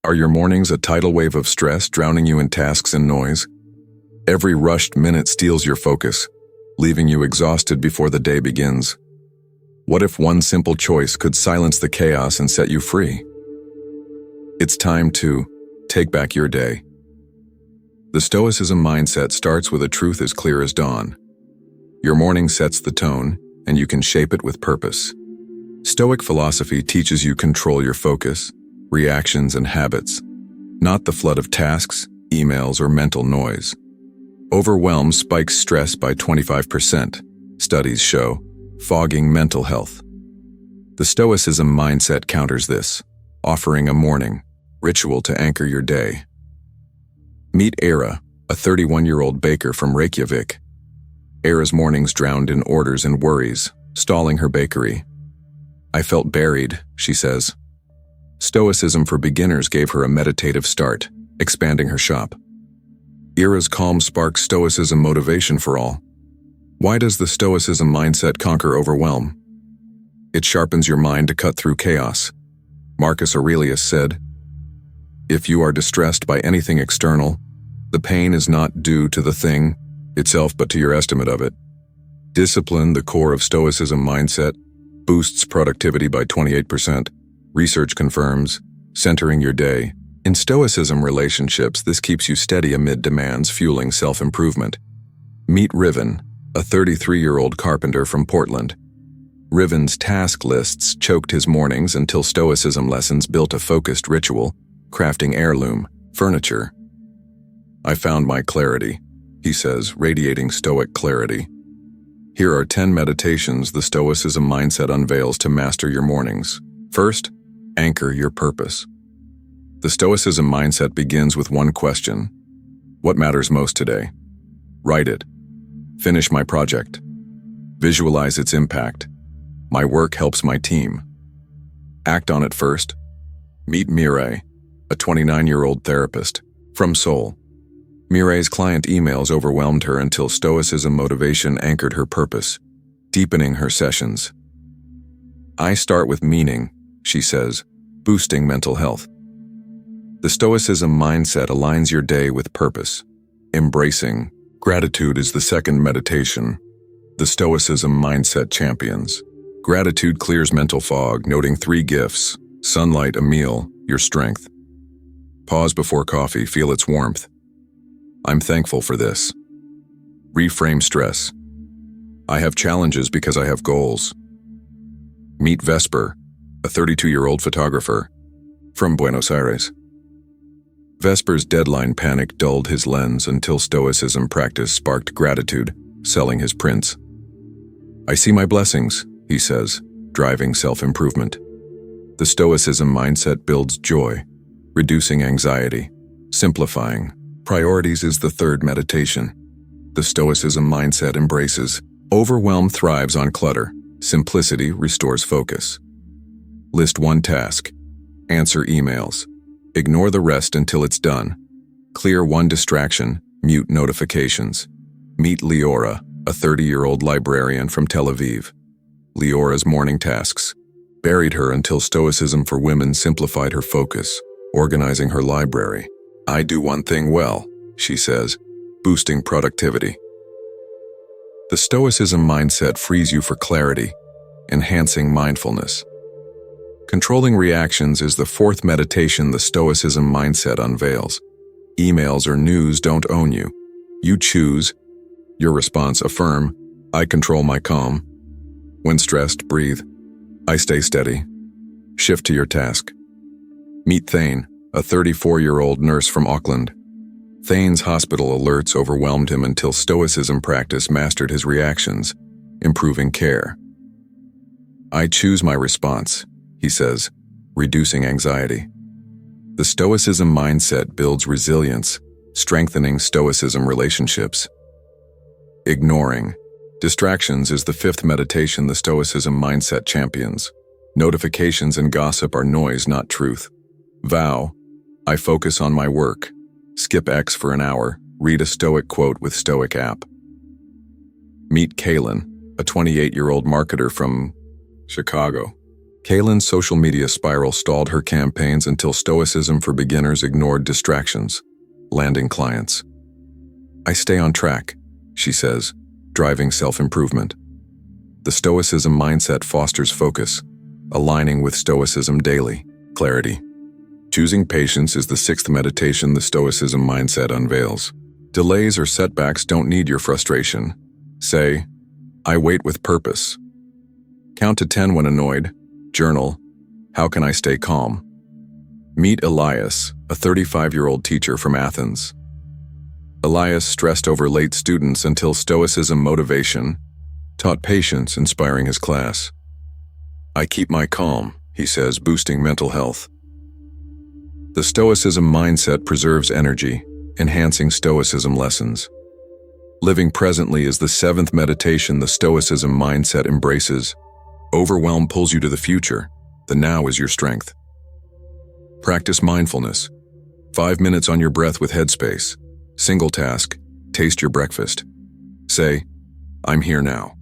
Are your mornings a tidal wave of stress drowning you in tasks and noise? Every rushed minute steals your focus, leaving you exhausted before the day begins. What if one simple choice could silence the chaos and set you free? It's time to take back your day. The Stoicism mindset starts with a truth as clear as dawn. Your morning sets the tone, and you can shape it with purpose. Stoic philosophy teaches you control your focus, reactions, and habits, not the flood of tasks, emails, or mental noise. Overwhelm spikes stress by 25%, studies show, fogging mental health. The Stoicism mindset counters this, offering a morning ritual to anchor your day. Meet Eira, a 31-year-old baker from Reykjavik. Eira's mornings drowned in orders and worries, stalling her bakery. I felt buried, she says. Stoicism for beginners gave her a meditative start, expanding her shop. Eira's calm sparks Stoicism motivation for all. Why does the Stoicism mindset conquer overwhelm? It sharpens your mind to cut through chaos. Marcus Aurelius said, "If you are distressed by anything external, the pain is not due to the thing itself but to your estimate of it." Discipline, the core of Stoicism mindset, boosts productivity by 28%. Research confirms, centering your day. In Stoicism relationships, this keeps you steady amid demands, fueling self-improvement. Meet Riven, a 33-year-old carpenter from Portland. Riven's task lists choked his mornings until Stoicism lessons built a focused ritual, crafting heirloom furniture. "I found my clarity," he says, radiating Stoic clarity. Here are 10 meditations the Stoicism mindset unveils to master your mornings. First, anchor your purpose. The Stoicism mindset begins with one question: what matters most today? Write it. Finish my project. Visualize its impact. My work helps my team. Act on it first. Meet Mireille, a 29-year-old therapist from Seoul. Mireille's client emails overwhelmed her until Stoicism motivation anchored her purpose, deepening her sessions. "I start with meaning," she says, boosting mental health. The Stoicism mindset aligns your day with purpose. Embracing gratitude is the second meditation. The Stoicism mindset champions. Gratitude clears mental fog, noting 3 gifts: sunlight, a meal, your strength. Pause before coffee, feel its warmth. I'm thankful for this. Reframe stress. I have challenges because I have goals. Meet Vesper, a 32-year-old photographer from Buenos Aires. Vesper's deadline panic dulled his lens until Stoicism practice sparked gratitude, selling his prints. "I see my blessings," he says, driving self-improvement. The Stoicism mindset builds joy, reducing anxiety, simplifying. Priorities is the third meditation. The Stoicism mindset embraces overwhelm thrives on clutter. Simplicity restores focus. List 1 task. Answer emails. Ignore the rest until it's done. Clear 1 distraction. Mute notifications. Meet Leora, a 30-year-old librarian from Tel Aviv. Leora's morning tasks buried her until Stoicism for women simplified her focus, organizing her library. "I do one thing well," she says, boosting productivity. The Stoicism mindset frees you for clarity, enhancing mindfulness. Controlling reactions is the 4th meditation the Stoicism mindset unveils. Emails or news don't own you. You choose. Your response: affirm, "I control my calm." When stressed, breathe. "I stay steady." Shift to your task. Meet Thane, a 34-year-old nurse from Auckland. Thane's hospital alerts overwhelmed him until Stoicism practice mastered his reactions, improving care. "I choose my response," he says, reducing anxiety. The Stoicism mindset builds resilience, strengthening Stoicism relationships. Ignoring distractions is the 5th meditation the Stoicism mindset champions. Notifications and gossip are noise, not truth. Vow, "I focus on my work." Skip X for an hour. Read a Stoic quote with Stoic app. Meet Kaylin, a 28-year-old marketer from Chicago. Kaylin's social media spiral stalled her campaigns until Stoicism for Beginners ignored distractions, landing clients. I stay on track, she says, driving self-improvement. The Stoicism mindset fosters focus, aligning with Stoicism daily, clarity. Choosing patience is the sixth meditation the Stoicism mindset unveils. Delays or setbacks don't need your frustration. Say, I wait with purpose. Count to 10 when annoyed. Journal, how can I stay calm? Meet Elias, a 35-year-old teacher from Athens. Elias stressed over late students until Stoicism motivation taught patience, inspiring his class. I keep my calm, he says, boosting mental health. The Stoicism mindset preserves energy, enhancing Stoicism lessons. Living presently is the seventh meditation the Stoicism mindset embraces. Overwhelm pulls you to the future. The now is your strength. Practice mindfulness. 5 minutes on your breath with headspace. Single task, taste your breakfast. Say, I'm here now.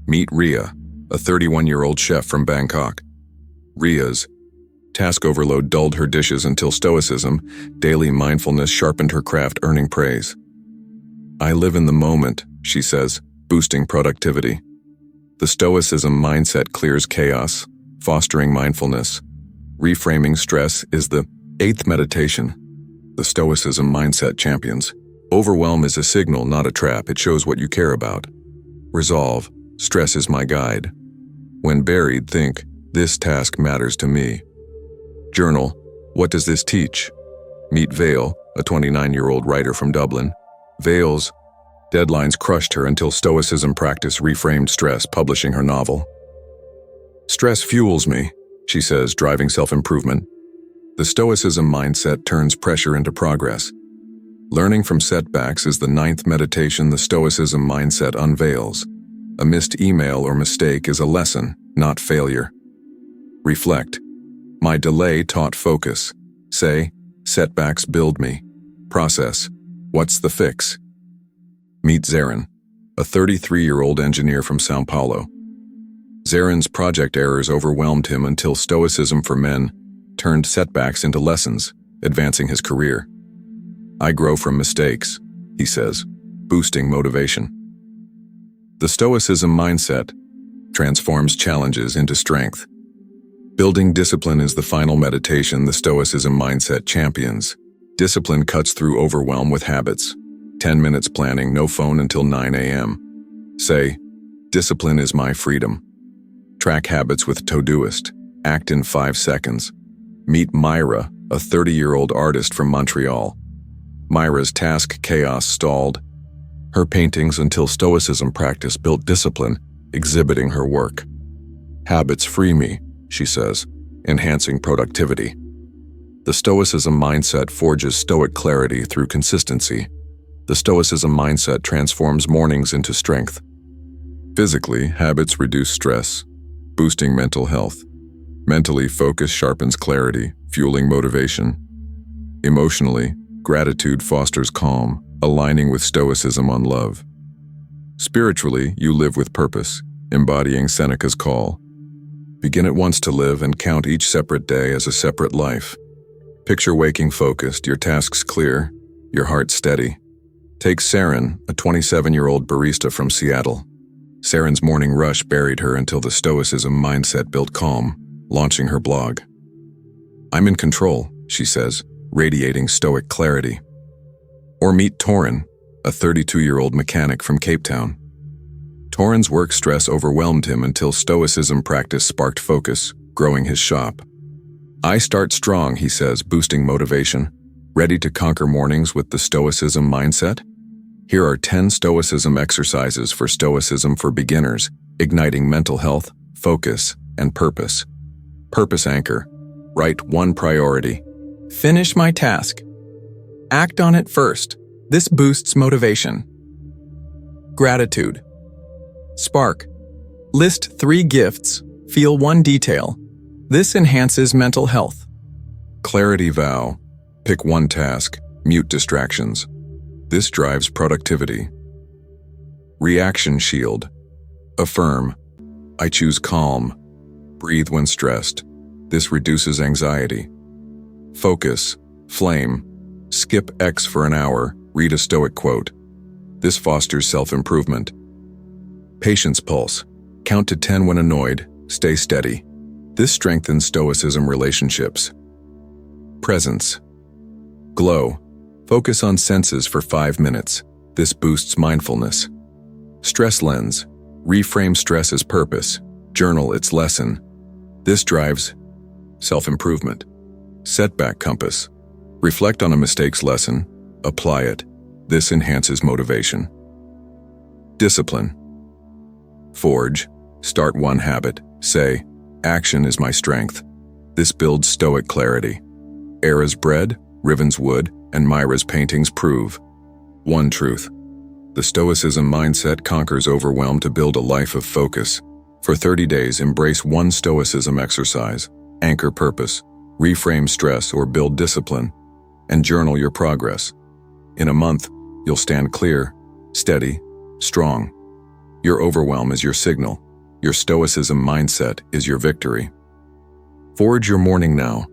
Meet Ria, a 31-year-old chef from Bangkok. Ria's task overload dulled her dishes until Stoicism, daily mindfulness sharpened her craft, earning praise. I live in the moment, she says, boosting productivity. The Stoicism mindset clears chaos, fostering mindfulness. Reframing stress is the eighth meditation the Stoicism mindset champions. Overwhelm is a signal, not a trap. It shows what you care about. Resolve, stress is my guide. When buried, think, this task matters to me. Journal, what does this teach? Meet Vale, a 29-year-old writer from Dublin. Vale's deadlines crushed her until Stoicism practice reframed stress, publishing her novel. Stress fuels me, she says, driving self-improvement. The Stoicism mindset turns pressure into progress. Learning from setbacks is the ninth meditation the Stoicism mindset unveils. A missed email or mistake is a lesson, not failure. Reflect. My delay taught focus. Say, setbacks build me. Process. What's the fix? Meet Zarin, a 33-year-old engineer from São Paulo. Zarin's project errors overwhelmed him until Stoicism for Men turned setbacks into lessons, advancing his career. I grow from mistakes, he says, boosting motivation. The Stoicism mindset transforms challenges into strength. Building discipline is the final meditation the Stoicism mindset champions. Discipline cuts through overwhelm with habits. 10 minutes planning, no phone until 9 a.m. Say, discipline is my freedom. Track habits with Todoist. Act in 5 seconds. Meet Myra, a 30-year-old artist from Montreal. Myra's task chaos stalled her paintings until Stoicism practice built discipline, exhibiting her work. Habits free me, she says, enhancing productivity. The Stoicism mindset forges Stoic clarity through consistency. The Stoicism mindset transforms mornings into strength. Physically, habits reduce stress, boosting mental health. Mentally, focus sharpens clarity, fueling motivation. Emotionally, gratitude fosters calm, aligning with Stoicism on love. Spiritually, you live with purpose, embodying Seneca's call. Begin at once to live and count each separate day as a separate life. Picture waking focused, your tasks clear, your heart steady. Take Saren, a 27-year-old barista from Seattle. Saren's morning rush buried her until the Stoicism mindset built calm, launching her blog. I'm in control, she says, radiating Stoic clarity. Or meet Torin, a 32-year-old mechanic from Cape Town. Torin's work stress overwhelmed him until Stoicism practice sparked focus, growing his shop. I start strong, he says, boosting motivation. Ready to conquer mornings with the Stoicism mindset? Here are 10 Stoicism exercises for Stoicism for beginners, igniting mental health, focus, and purpose. Purpose anchor. Write one priority. Finish my task. Act on it first. This boosts motivation. Gratitude. Spark. List 3 gifts. Feel 1 detail. This enhances mental health. Clarity vow. Pick 1 task. Mute distractions. This drives productivity. Reaction shield. Affirm. I choose calm. Breathe when stressed. This reduces anxiety. Focus. Flame. Skip X for an hour. Read a Stoic quote. This fosters self-improvement. Patience pulse. Count to 10 when annoyed. Stay steady. This strengthens Stoicism relationships. Presence. Glow. Focus on senses for 5 minutes. This boosts mindfulness. Stress lens. Reframe stress as purpose. Journal its lesson. This drives self-improvement. Setback compass. Reflect on a mistake's lesson. Apply it. This enhances motivation. Discipline. Forge. Start one habit. Say, action is my strength. This builds Stoic clarity. Eira's bread, Riven's wood, and Myra's paintings prove one truth. The Stoicism mindset conquers overwhelm to build a life of focus. For 30 days, embrace one Stoicism exercise, anchor purpose, reframe stress or build discipline, and journal your progress. In a month, you'll stand clear, steady, strong. Your overwhelm is your signal. Your Stoicism mindset is your victory. Forge your morning now.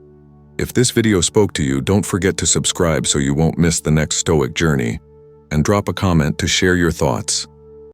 If this video spoke to you, don't forget to subscribe so you won't miss the next Stoic journey, and drop a comment to share your thoughts.